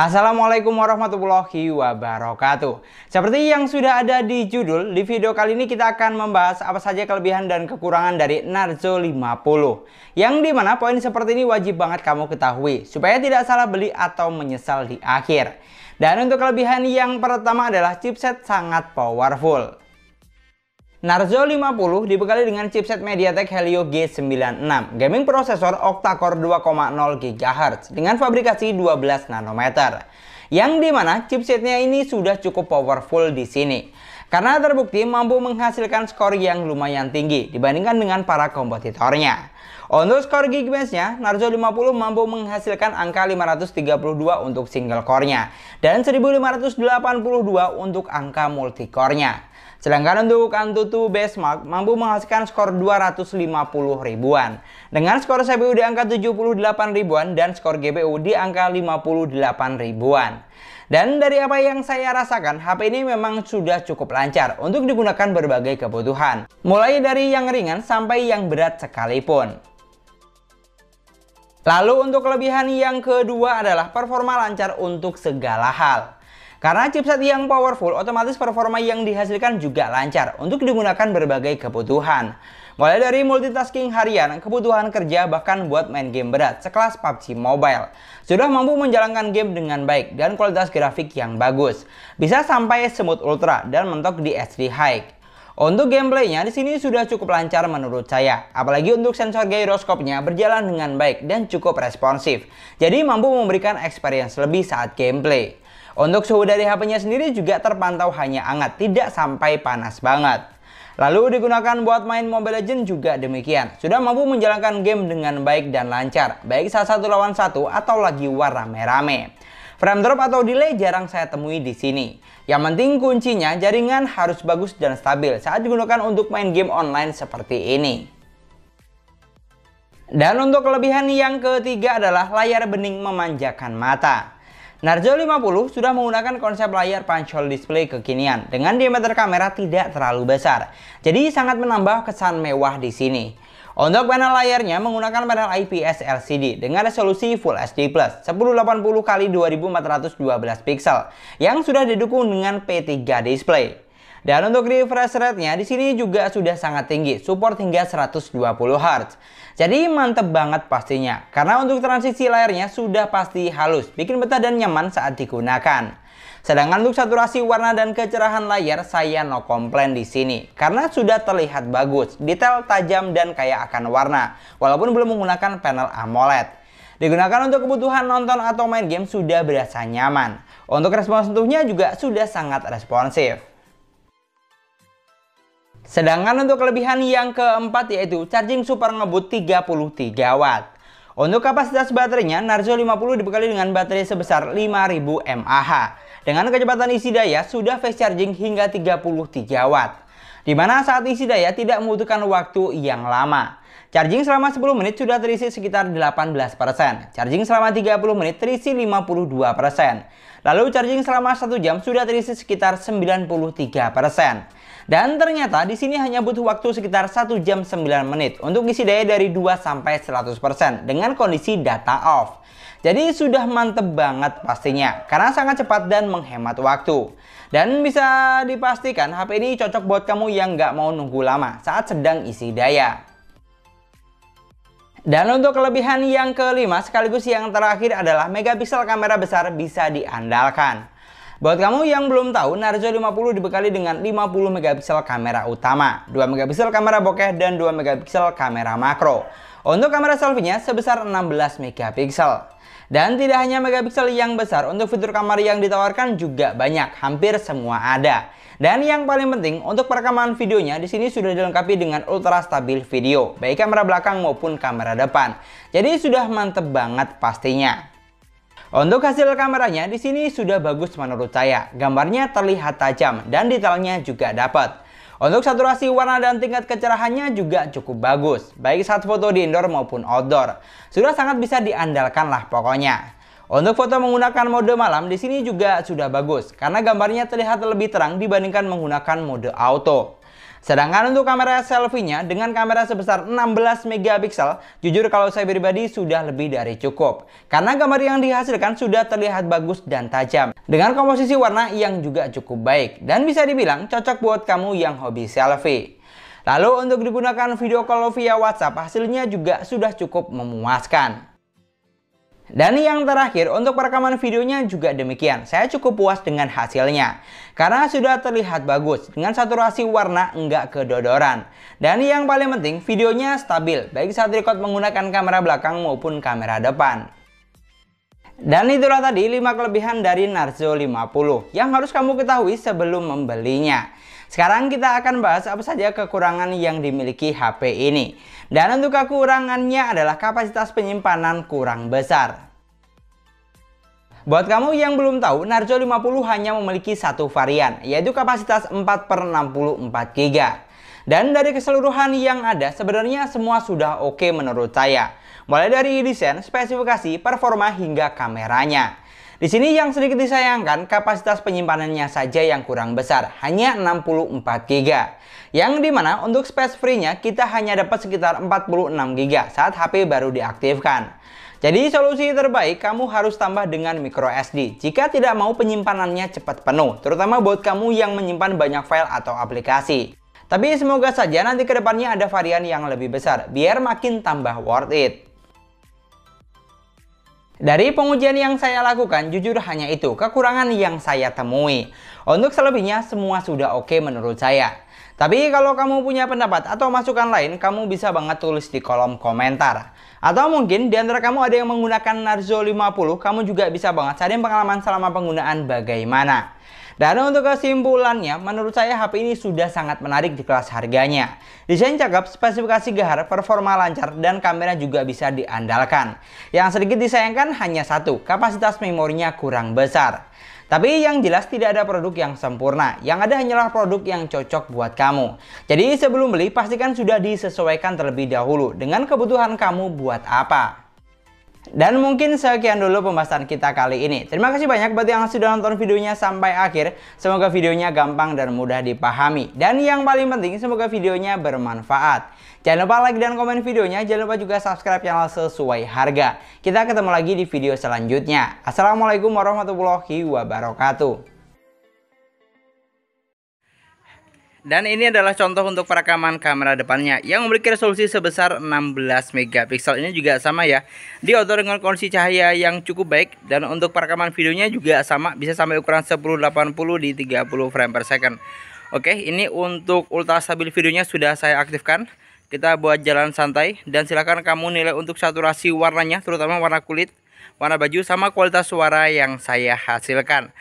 Assalamualaikum warahmatullahi wabarakatuh. Seperti yang sudah ada di judul, di video kali ini kita akan membahas apa saja kelebihan dan kekurangan dari Narzo 50. Yang dimana poin seperti ini wajib banget kamu ketahui supaya tidak salah beli atau menyesal di akhir. Dan untuk kelebihan yang pertama adalah chipset sangat powerful. Narzo 50 dibekali dengan chipset MediaTek Helio G96, gaming prosesor octa-core 2,0 GHz dengan fabrikasi 12 nanometer. Yang dimana chipsetnya ini sudah cukup powerful di sini, karena terbukti mampu menghasilkan skor yang lumayan tinggi dibandingkan dengan para kompetitornya. Untuk skor Geekbench-nya, Narzo 50 mampu menghasilkan angka 532 untuk single core-nya dan 1582 untuk angka multi-core-nya. Sedangkan untuk Antutu Benchmark mampu menghasilkan skor 250 ribuan dengan skor CPU di angka 78 ribuan dan skor GPU di angka 58 ribuan. Dan dari apa yang saya rasakan, HP ini memang sudah cukup lancar untuk digunakan berbagai kebutuhan, mulai dari yang ringan sampai yang berat sekalipun. Lalu untuk kelebihan yang kedua adalah performa lancar untuk segala hal. Karena chipset yang powerful, otomatis performa yang dihasilkan juga lancar untuk digunakan berbagai kebutuhan. Mulai dari multitasking harian, kebutuhan kerja, bahkan buat main game berat sekelas PUBG Mobile. Sudah mampu menjalankan game dengan baik dan kualitas grafik yang bagus. Bisa sampai smooth ultra dan mentok di HD High. Untuk gameplaynya di sini sudah cukup lancar menurut saya. Apalagi untuk sensor gyroscope-nya berjalan dengan baik dan cukup responsif. Jadi mampu memberikan experience lebih saat gameplay. Untuk suhu dari HP-nya sendiri juga terpantau hanya hangat, tidak sampai panas banget. Lalu digunakan buat main Mobile Legends juga demikian. Sudah mampu menjalankan game dengan baik dan lancar, baik saat satu lawan satu atau lagi war rame-rame. Frame drop atau delay jarang saya temui di sini. Yang penting kuncinya jaringan harus bagus dan stabil saat digunakan untuk main game online seperti ini. Dan untuk kelebihan yang ketiga adalah layar bening memanjakan mata. Narzo 50 sudah menggunakan konsep layar punch-hole display kekinian dengan diameter kamera tidak terlalu besar. Jadi sangat menambah kesan mewah di sini. Untuk panel layarnya menggunakan panel IPS LCD dengan resolusi Full HD+ 1080x2412 pixel yang sudah didukung dengan P3 display. Dan untuk refresh rate-nya di sini juga sudah sangat tinggi, support hingga 120 Hz. Jadi mantep banget pastinya, karena untuk transisi layarnya sudah pasti halus, bikin betah dan nyaman saat digunakan. Sedangkan untuk saturasi warna dan kecerahan layar saya no komplain di sini, karena sudah terlihat bagus, detail tajam dan kaya akan warna, walaupun belum menggunakan panel AMOLED. Digunakan untuk kebutuhan nonton atau main game sudah berasa nyaman. Untuk respons sentuhnya juga sudah sangat responsif. Sedangkan untuk kelebihan yang keempat yaitu charging super ngebut 33 Watt. Untuk kapasitas baterainya, Narzo 50 dibekali dengan baterai sebesar 5000 mAh. Dengan kecepatan isi daya sudah fast charging hingga 33 Watt. Dimana saat isi daya tidak membutuhkan waktu yang lama. Charging selama 10 menit sudah terisi sekitar 18%. Charging selama 30 menit terisi 52%. Lalu charging selama 1 jam sudah terisi sekitar 93%. Dan ternyata di sini hanya butuh waktu sekitar 1 jam 9 menit untuk isi daya dari 2-100% dengan kondisi data off. Jadi sudah mantep banget pastinya karena sangat cepat dan menghemat waktu. Dan bisa dipastikan HP ini cocok buat kamu yang nggak mau nunggu lama saat sedang isi daya. Dan untuk kelebihan yang kelima sekaligus yang terakhir adalah megapiksel kamera besar bisa diandalkan. Buat kamu yang belum tahu, Narzo 50 dibekali dengan 50 megapiksel kamera utama, 2 megapiksel kamera bokeh, dan 2 megapiksel kamera makro. Untuk kamera selfie-nya sebesar 16 megapiksel. Dan tidak hanya megapiksel yang besar, untuk fitur kamera yang ditawarkan juga banyak, hampir semua ada. Dan yang paling penting, untuk perekaman videonya di sini sudah dilengkapi dengan ultra stabil video, baik kamera belakang maupun kamera depan. Jadi sudah mantep banget pastinya. Untuk hasil kameranya di sini sudah bagus menurut saya. Gambarnya terlihat tajam dan detailnya juga dapat. Untuk saturasi warna dan tingkat kecerahannya juga cukup bagus, baik saat foto di indoor maupun outdoor. Sudah sangat bisa diandalkan lah pokoknya. Untuk foto menggunakan mode malam di sini juga sudah bagus karena gambarnya terlihat lebih terang dibandingkan menggunakan mode auto. Sedangkan untuk kamera selfie-nya dengan kamera sebesar 16 megapiksel, jujur kalau saya pribadi sudah lebih dari cukup. Karena gambar yang dihasilkan sudah terlihat bagus dan tajam. Dengan komposisi warna yang juga cukup baik. Dan bisa dibilang cocok buat kamu yang hobi selfie. Lalu untuk digunakan video call via WhatsApp, hasilnya juga sudah cukup memuaskan. Dan yang terakhir, untuk perekaman videonya juga demikian. Saya cukup puas dengan hasilnya. Karena sudah terlihat bagus, dengan saturasi warna enggak kedodoran. Dan yang paling penting, videonya stabil, baik saat record menggunakan kamera belakang maupun kamera depan. Dan itulah tadi 5 kelebihan dari Narzo 50 yang harus kamu ketahui sebelum membelinya. Sekarang kita akan bahas apa saja kekurangan yang dimiliki HP ini. Dan untuk kekurangannya adalah kapasitas penyimpanan kurang besar. Buat kamu yang belum tahu, Narzo 50 hanya memiliki satu varian, yaitu kapasitas 4/64 GB. Dan dari keseluruhan yang ada, sebenarnya semua sudah oke menurut saya. Mulai dari desain, spesifikasi, performa, hingga kameranya. Di sini yang sedikit disayangkan, kapasitas penyimpanannya saja yang kurang besar, hanya 64 GB. Yang dimana untuk space free-nya kita hanya dapat sekitar 46 GB saat HP baru diaktifkan. Jadi solusi terbaik kamu harus tambah dengan micro SD jika tidak mau penyimpanannya cepat penuh, terutama buat kamu yang menyimpan banyak file atau aplikasi. Tapi semoga saja nanti kedepannya ada varian yang lebih besar, biar makin tambah worth it. Dari pengujian yang saya lakukan, jujur hanya itu kekurangan yang saya temui. Untuk selebihnya semua sudah oke menurut saya. Tapi kalau kamu punya pendapat atau masukan lain, kamu bisa banget tulis di kolom komentar. Atau mungkin di antara kamu ada yang menggunakan Narzo 50, kamu juga bisa banget sharing pengalaman selama penggunaan bagaimana. Dan untuk kesimpulannya, menurut saya HP ini sudah sangat menarik di kelas harganya. Desain cakep, spesifikasi gahar, performa lancar, dan kamera juga bisa diandalkan. Yang sedikit disayangkan hanya satu, kapasitas memorinya kurang besar. Tapi yang jelas tidak ada produk yang sempurna, yang ada hanyalah produk yang cocok buat kamu. Jadi sebelum beli, pastikan sudah disesuaikan terlebih dahulu dengan kebutuhan kamu buat apa. Dan mungkin sekian dulu pembahasan kita kali ini. Terima kasih banyak buat yang sudah nonton videonya sampai akhir. Semoga videonya gampang dan mudah dipahami. Dan yang paling penting, semoga videonya bermanfaat. Jangan lupa like dan komen videonya. Jangan lupa juga subscribe channel sesuai harga. Kita ketemu lagi di video selanjutnya. Assalamualaikum warahmatullahi wabarakatuh. Dan ini adalah contoh untuk perekaman kamera depannya yang memiliki resolusi sebesar 16 megapiksel. Ini juga sama ya, diauto dengan kondisi cahaya yang cukup baik. Dan untuk perekaman videonya juga sama, bisa sampai ukuran 1080 di 30 frame per second. Oke, ini untuk ultra stabil videonya sudah saya aktifkan. Kita buat jalan santai dan silakan kamu nilai untuk saturasi warnanya, terutama warna kulit, warna baju, sama kualitas suara yang saya hasilkan.